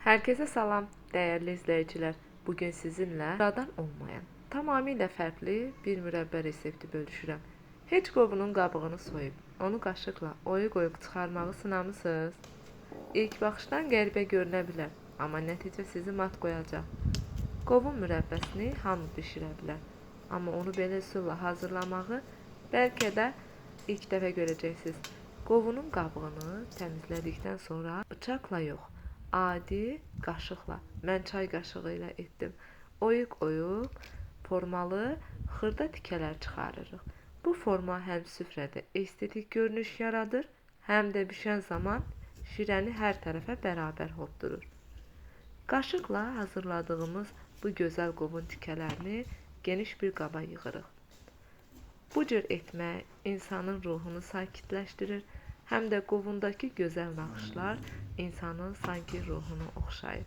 Herkese salam değerli izleyiciler. Bugün sizinle sıradan olmayan, tamamilə fərqli bir mürəbbə resepti bölüşürəm. Heç qovunun qabığını soyub, onu qaşıqla oyu qoyub çıxarmağı sınamısınız? İlk baxışdan qəribə görünə bilər, amma nəticə sizi mat qoyacaq. Qovun mürəbbəsini hamı bişirə bilər, amma onu belə üsulla hazırlamağı bəlkə də ilk dəfə görəcəksiniz. Qovunun qabığını təmizlədikdən sonra bıçaqla yox, adi qaşıqla, mən çay qaşığı ilə etdim. Oyuq-oyuq formalı xırda tikələr çıxarırıq. Bu forma həm süfrədə estetik görünüş yaradır, həm də bişən zaman şirəni hər tərəfə bərabər hoddurur. Qaşıqla hazırladığımız bu gözəl qovun tikələrini geniş bir qaba yığırıq. Bu cür etmək insanın ruhunu sakitləşdirir, həm də qovundakı gözəl naxışlar insanın sanki ruhunu oxşayır.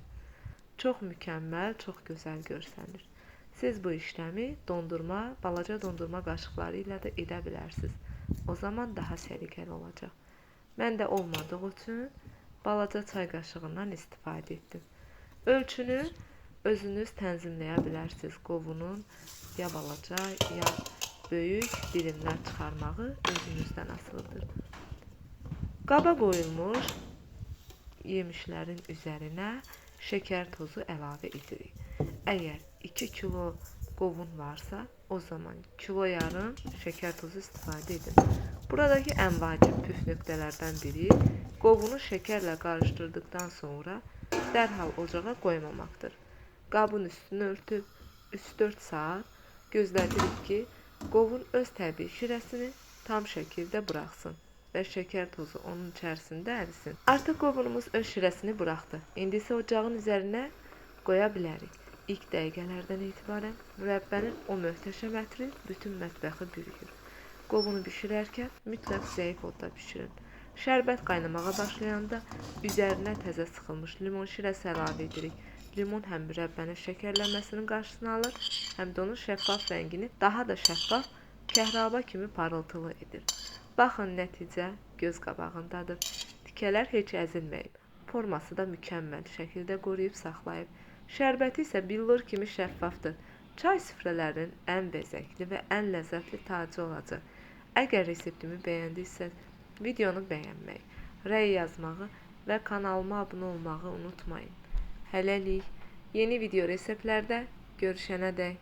Çox mükəmməl, çox gözəl görsənir. Siz bu işləmi balaca dondurma qaşıqları ilə də edə bilərsiniz. O zaman daha səliqəli olacaq. Mən də olmadığı üçün balaca çay qaşığından istifadə etdim. Ölçünü özünüz tənzimləyə bilərsiniz. Qovunun ya balaca, ya böyük dilimlər çıxarmağı özünüzdən asılıdır. Qaba qoyulmuş yemişlərin üzərinə şəkər tozu əlavə edirik. Əgər 2 kilo qovun varsa, o zaman kilo yarım şəkər tozu istifadə edin. Buradakı ən vacib püf nöqtələrdən biri qovunu şəkərlə qarışdırdıqdan sonra dərhal ocağa qoymamaqdır. Qabın üstünü örtüb 3-4 saat gözlədirik ki, qovun öz təbii şirəsini tam şəkildə buraxsın və şəkər tozu onun içərisində ərisin. Artıq qovunumuz öz şirəsini buraxdı. İndi isə ocağın üzərinə qoya bilərik. İlk dəqiqələrdən etibarən mürəbbənin o möhtəşəm ətri bütün mətbəxi bürüyür. Qovunu bişirərkən mütləq zəif odda bişirin. Şərbət qaynamağa başlayanda üzərinə təzə sıxılmış limon şirəsi əlavə edirik. Limon həm mürəbbənin şəkərlənməsinin qarşısını alır, həm də onun şəffaf rəngini daha da şəffaf, kəhraba kimi parıltılı edir. Baxın, nəticə göz qabağındadır. Tikələr heç əzilməyib. Forması da mükəmməl şəkildə qoruyub saxlayıb. Şərbəti isə billur kimi şəffafdır. Çay süfrələrinin ən bəzəkli və ən ləzzətli tacı olacaq. Əgər reseptimi bəyəndiyseniz, videonu bəyənməyi, rəy yazmağı və kanalıma abunə olmağı unutmayın. Hələlik, yeni video reseptlərdə görüşənədək.